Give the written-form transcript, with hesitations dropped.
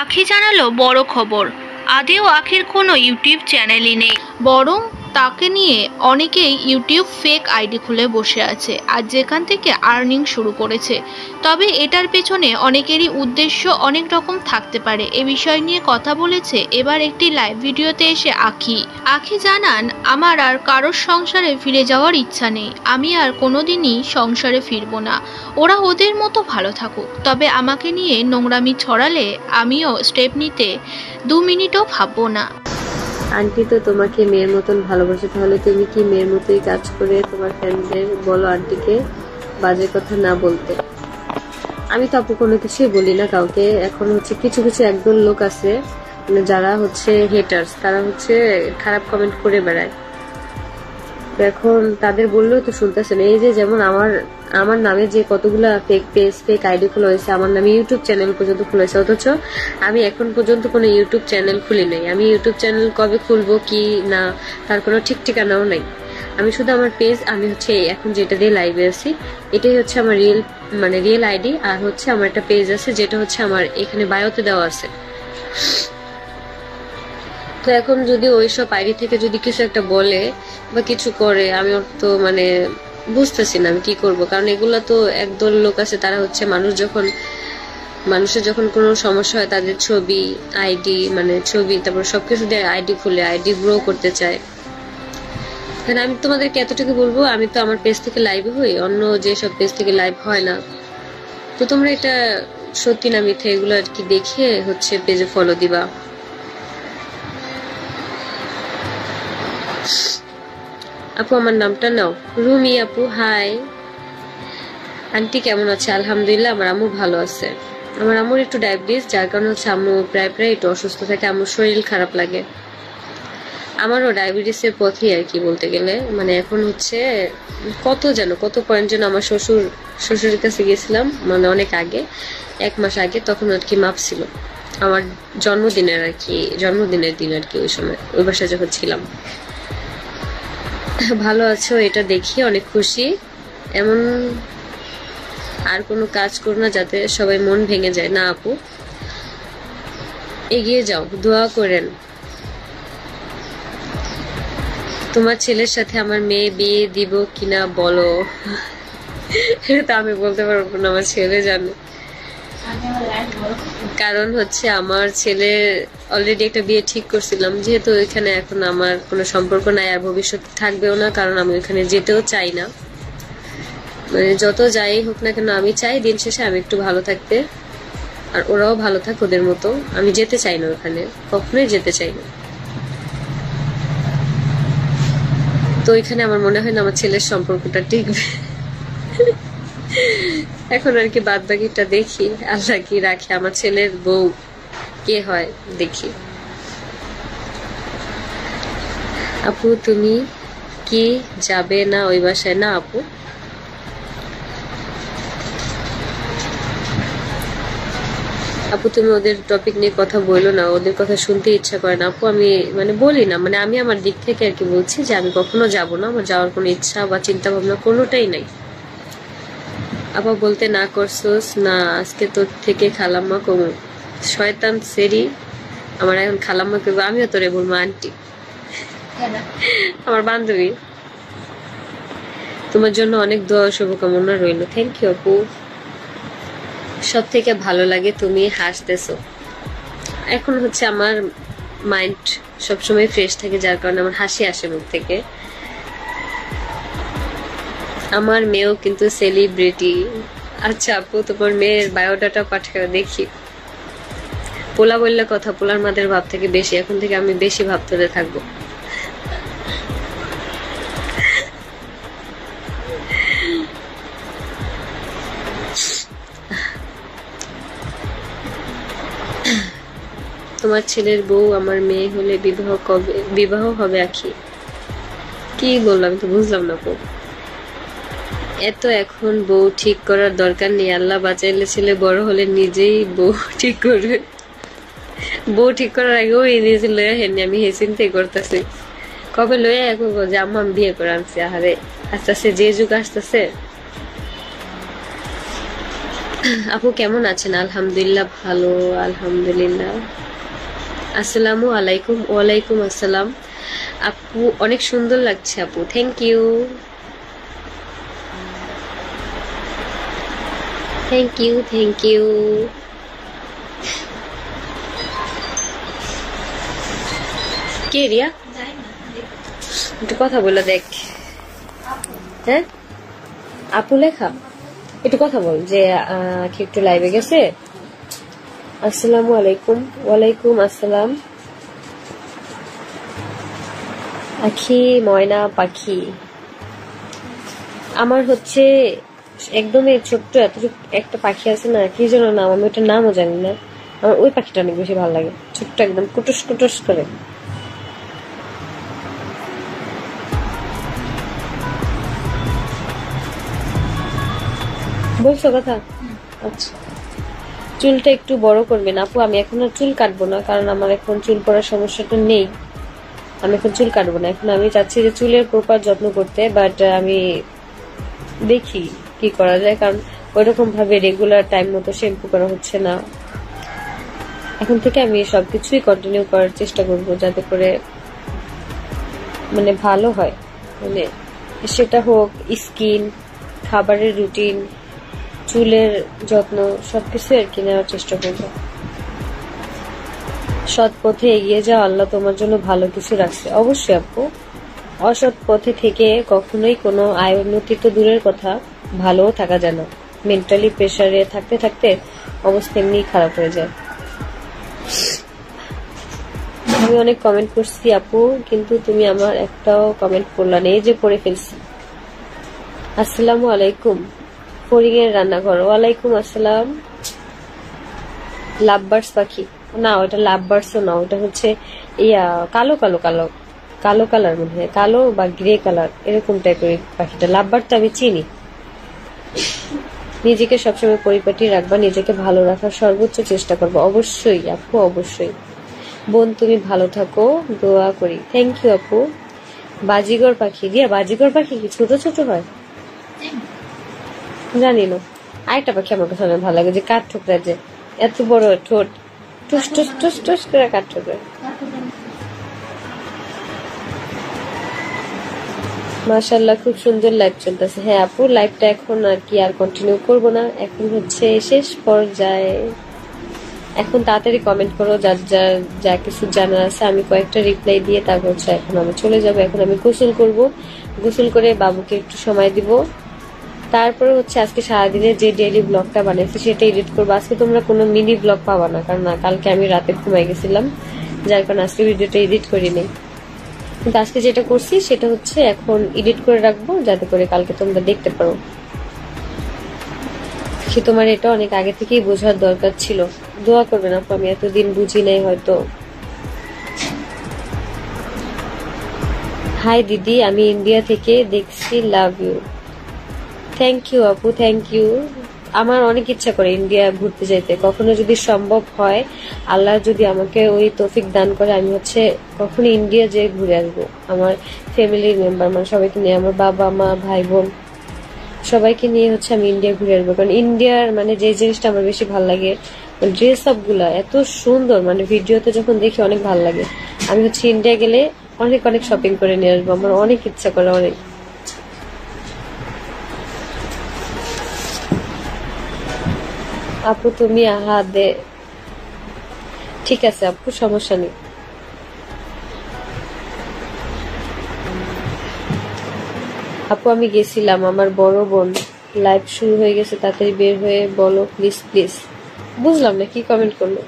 আখি জানালো বড় খবর। আদেও আখির কোনো ইউটিউব চ্যানেলই নেই, বরং তাকে নিয়ে অনেকেই ইউটিউব ফেক আইডি খুলে বসে আছে আর যেখান থেকে আর্নিং শুরু করেছে। তবে এটার পেছনে অনেকেরই উদ্দেশ্য অনেক রকম থাকতে পারে। এ বিষয় নিয়ে কথা বলেছে এবার একটি লাইভ ভিডিওতে এসে আখি জানান, আমার আর কারোর সংসারে ফিরে যাওয়ার ইচ্ছা নেই। আমি আর কোনোদিনই সংসারে ফিরবো না। ওরা ওদের মতো ভালো থাকুক। তবে আমাকে নিয়ে নোংরামি ছড়ালে আমিও স্টেপ নিতে 2 মিনিটও ভাববো না। আন্টি তো তোমাকে মেয়ের মতন ভালোবাসে, তাহলে তুমি কি মেয়ের মতোই কাজ করে তোমার ফ্যানদের বলো আন্টিকে বাজে কথা না বলতে? আমি তো আপু কোনো কিছুই বলি না কাউকে। এখন হচ্ছে কিছু কিছু একদল লোক আছে মানে যারা হচ্ছে হেটার্স, তারা হচ্ছে খারাপ কমেন্ট করে বেড়ায়। এখন তাদের বললেও তো শুনতেছে না। এই যে যেমন আমার নামে যে কতগুলা ফেক পেজ ফেক আইডি খোলা হয়েছে, আমার নামে ইউটিউব চ্যানেল পর্যন্ত খোলা হয়েছে, অথচ আমি এখন পর্যন্ত কোনো ইউটিউব চ্যানেল খুলি নাই। আমি ইউটিউব চ্যানেল কবে খুলবো কি না তার কোনো ঠিক ঠিকানাও নাই। আমি শুধু আমার পেজ, আমি হচ্ছে এখন যেটা দিয়ে লাইভে আছি এটাই হচ্ছে আমার রিয়েল আইডি। আর হচ্ছে আমার একটা পেজ আছে যেটা হচ্ছে আমার এখানে বায়োতে দেওয়া আছে। তো এখন যদি ওইসব আইডি থেকে যদি কিছু একটা বলে বা কিছু করে, আমি ওর তো মানে বুঝতেছি না আমি কি করব। কারণ এগুলা তো একদল লোক আছে, তারা হচ্ছে মানুষের যখন কোনো সমস্যা হয় তাদের ছবি আইডি মানে ছবি তারপর সবকিছু দিয়ে আইডি খুলে আইডি গ্রো করতে চায়। কারণ আমি তোমাদেরকে এতটুকু বলবো, আমি তো আমার পেজ থেকে লাইভ হই, অন্য যেসব পেজ থেকে লাইভ হয় না। তো তোমরা এটা সত্যি না মিথ্যে এগুলো আর কি দেখে হচ্ছে পেজে ফলো দিবা। আপু আমার নামটা নাও। রুমি আপু হাই। আন্টি কেমন আছে? আলহামদুলিল্লাহ, আমার আম্মু ভালো আছে। আমার আম্মুর একটু ডায়াবেটিস, যার কারণে হচ্ছে আম্মু প্রায় একটু অসুস্থ থাকে, আম্মুর শরীর খারাপ লাগে। আমারও ডায়াবেটিসের পথেই আর কি বলতে গেলে। মানে এখন হচ্ছে কত পয়েন্ট যেন আমার শ্বশুরের কাছে গেছিলাম মানে অনেক আগে, 1 মাস আগে, তখন আর কি মাপছিল আমার জন্মদিনের দিন আর কি। ওই সময় ওই বাসায় যখন ছিলাম। ভালো আছো এটা দেখি অনেক খুশি। এমন আর কোনো কাজ করো না যাতে সবাই মন ভেঙে যায়। না আপু, এগিয়ে যাও, দোয়া করেন। তোমার ছেলের সাথে আমার মেয়ে বিয়ে দিব কিনা বলো। এটা তো আমি বলতে পারবো না, আমার ছেলে জানে। কারণ হচ্ছে আমার ছেলে অলরেডি একটা বিয়ে ঠিক করছিলাম, যেহেতু এখানে এখন আমার কোনো সম্পর্ক নাই আর ভবিষ্যতে থাকবেও না। কারণ আমি ওখানে যেতেও চাই না। মানে যত যাই হোক না কেন আমি চাই দিন শেষে আমি একটু ভালো থাকতে, আর ওরাও ভালো থাক ওদের মতো। আমি যেতে চাই না ওখানে, কখনোই যেতে চাই না। তো এখানে আমার মনে হয় না আমার ছেলের সম্পর্কটা টিকবে। এখন আর কি বাদ বাকিটা দেখি আল্লাহ কি রাখে। আমার ছেলের বউ কে হয় দেখি। আপু তুমি কি যাবে না ওই বাসায়? না আপু, তুমি ওদের টপিক নিয়ে কথা বলো না, ওদের কথা শুনতে ইচ্ছা করে না। আপু আমি মানে বলি না, মানে আমি আমার দিক থেকে আর কি বলছি যে আমি কখনো যাব না, আমার যাওয়ার কোনো ইচ্ছা বা চিন্তা ভাবনা কোনোটাই নাই। আপা বলতে না করছোস না, আজকে তোর থেকে খালাম্মা কমু। শয়তান সেরি, আমার এখন খালাম্মা কেবো, আমিও তোরে বলবো আন্টি। আমার বান্ধবী। তোমার জন্য অনেক দোয়া শুভকামনা রইল। থ্যাংক ইউ আপু। সব থেকে ভালো লাগে তুমি হাসতেছো। এখন হচ্ছে আমার মাইন্ড সবসময় ফ্রেশ থাকে, যার কারণে আমার হাসি আসে মুখ থেকে। আমার মেয়েও কিন্তু সেলিব্রিটি। আচ্ছা আপু তোমার মেয়ের বায়োডাটা পাঠাও দেখি। পোলা বললে কথা, পোলার মাদের ভাব থেকে বেশি, এখন থেকে আমি বেশি ভাব ধরে থাকবো। তোমার ছেলের বউ আমার মেয়ে হলে বিবাহ হবে আখি? কি বললাম তো বুঝলাম না আপু। এত এখন বউ ঠিক করার দরকার নেই, আল্লাহ বাঁচাইলে ছেলে বড় হলে নিজেই বউ ঠিক করবে। বউ ঠিক করার আগেও নিজে লয়া হেনি, আমি হে চিন্তাই করতেছি কবে লয়া এখন যে আম্মা আমি বিয়ে করে আনছি। আহারে আস্তে আস্তে যে যুগ আসতেছে। আপু কেমন আছেন? আলহামদুলিল্লাহ ভালো, আলহামদুলিল্লাহ। আসসালামু আলাইকুম। ওয়ালাইকুম আসসালাম। আপু অনেক সুন্দর লাগছে আপু, thank you, thank you, thank you. কে রিয়া? একটু কথা বলে দেখ। হ্যাঁ আপু লেখা, একটু কথা বল যে কি একটু লাইভে গেছে। আসসালামু আলাইকুম। ওয়ালাইকুম আসসালাম। আখি ময়না পাখি আমার হচ্ছে একদমই ছোট্ট এতটুকু একটা পাখি আছে না, কি যেন নাম, আমি ওটার নামও জানি না। আমার ওই পাখিটা অনেক বেশি ভালো লাগে, ছোট্ট একদম কুটুস কুটুস করে। বলছো কথা? আচ্ছা, চুলটা একটু বড় করবেন আপু। আমি এখন আর চুল কাটবো না, কারণ আমার এখন চুল পড়ার সমস্যাটা নেই। আমি এখন চুল কাটবো না, এখন আমি চাচ্ছি যে চুলের প্রপার যত্ন করতে, বাট আমি দেখি কি করা যায়, কারণ ওইরকম ভাবে রেগুলার টাইম মতো শ্যাম্পু করা হচ্ছে না। এখন থেকে আমি সবকিছুই কন্টিনিউ করার চেষ্টা করব, যাতে করে মানে ভালো হয়, মানে সেটা হোক স্কিন, খাবারের রুটিন, চুলের যত্ন, সবকিছু আর কি নেওয়ার চেষ্টা করব। সৎ পথে এগিয়ে যাও, আল্লাহ তোমার জন্য ভালো কিছু রাখছে। অবশ্যই আপু, অসৎ পথে থেকে কখনোই কোনো আয় উন্নতি তো দূরের কথা, ভালোও থাকা যায় না। মেন্টালি প্রেসারে থাকতে থাকতে অবস্থা এমনি খারাপ হয়ে যায়। আমি অনেক কমেন্ট করছি আপু, কিন্তু তুমি আমার একটাও কমেন্ট করলা না, এই যে পড়ে ফেলছি। আসসালামু আলাইকুম। ফরিং এর রান্নাঘর। ওয়ালাইকুম আসসালাম। লাভবার্ডস পাখি না, ওটা লাভবার্ডসও না, ওটা হচ্ছে ইয়া কালো কালো কালো কালো কালার, মনে হয় কালো বা গ্রে কালার এরকম টাইপের পাখিটা। লাভবার্ড তো আমি চিনি। নিজেকে সবসময় পরিপাটি রাখবা, নিজেকে ভালো রাখার সর্বোচ্চ চেষ্টা করবো। অবশ্যই আপু, অবশ্যই। বোন তুমি ভালো থাকো, দোয়া করি। থ্যাংক ইউ আপু। বাজিগর পাখি রিয়া, বাজিগর পাখি কি ছোট ছোট হয়? জানি না। আরেকটা পাখি আমার কাছে অনেক ভালো লাগে, যে কাঠ ঠোকরা, যে এত বড় ঠোঁট, টুস টুস টুস টুস করে কাঠ ঠোকরা। মাশাআল্লাহ, খুব সুন্দর লাইভ চলতেছে। হ্যাঁ আপু, লাইভটা এখন আর কি আর কন্টিনিউ করব না, এখন হচ্ছে শেষ পর্যায়ে। এখন তাড়াতাড়ি কমেন্ট করো যার যার যা কিছু জানার আছে, আমি কয়েকটা রিপ্লাই দিয়ে তারপর হচ্ছে এখন আমি চলে যাব। এখন আমি গোসল করব, গোসল করে বাবুকে একটু সময় দিব, তারপরে হচ্ছে আজকে সারাদিনে যে ডেইলি ব্লগটা বানাইছি সেটা এডিট করবো। আজকে তোমরা কোনো মিনি ব্লগ পাবা না, কারণ কালকে আমি রাতে ঘুমাই গেছিলাম, যার কারণে আজকে ভিডিওটা এডিট করি নাই। কিন্তু আজকে যেটা করছি সেটা হচ্ছে এখন এডিট করে রাখবো, যাতে করে কালকে তোমরা দেখতে পারো। সে তোমার এটা অনেক আগে থেকেই বোঝার দরকার ছিল। দোয়া করবে না, আমি এতদিন বুঝি নাই হয়তো। হাই দিদি, আমি ইন্ডিয়া থেকে দেখছি, লাভ ইউ। থ্যাংক ইউ আপু, থ্যাংক ইউ। আমার অনেক ইচ্ছা করে ইন্ডিয়া ঘুরতে যেতে, কখনো যদি সম্ভব হয়, আল্লাহ যদি আমাকে ওই তৌফিক দান করে, আমি হচ্ছে কখনো ইন্ডিয়া যেয়ে ঘুরে আসবো। আমার ফ্যামিলির মেম্বার মানে সবাইকে নিয়ে, আমার বাবা মা ভাই বোন সবাইকে নিয়ে হচ্ছে আমি ইন্ডিয়া ঘুরে আসবো। কারণ ইন্ডিয়ার মানে যে জিনিসটা আমার বেশি ভালো লাগে, ড্রেস আপ গুলা এত সুন্দর, মানে ভিডিওতে যখন দেখি অনেক ভালো লাগে। আমি হচ্ছে ইন্ডিয়া গেলে অনেক অনেক শপিং করে নিয়ে আসবো, আমার অনেক ইচ্ছা করে অনেক। আপু তুমি আহা দে, ঠিক আছে আপু, সমস্যা নেই। আপু আমি গেছিলাম, আমার বড় বোন লাইভ শুরু হয়ে গেছে, তাড়াতাড়ি বের হয়ে বলো প্লিজ প্লিজ। বুঝলাম না কি কমেন্ট করলো।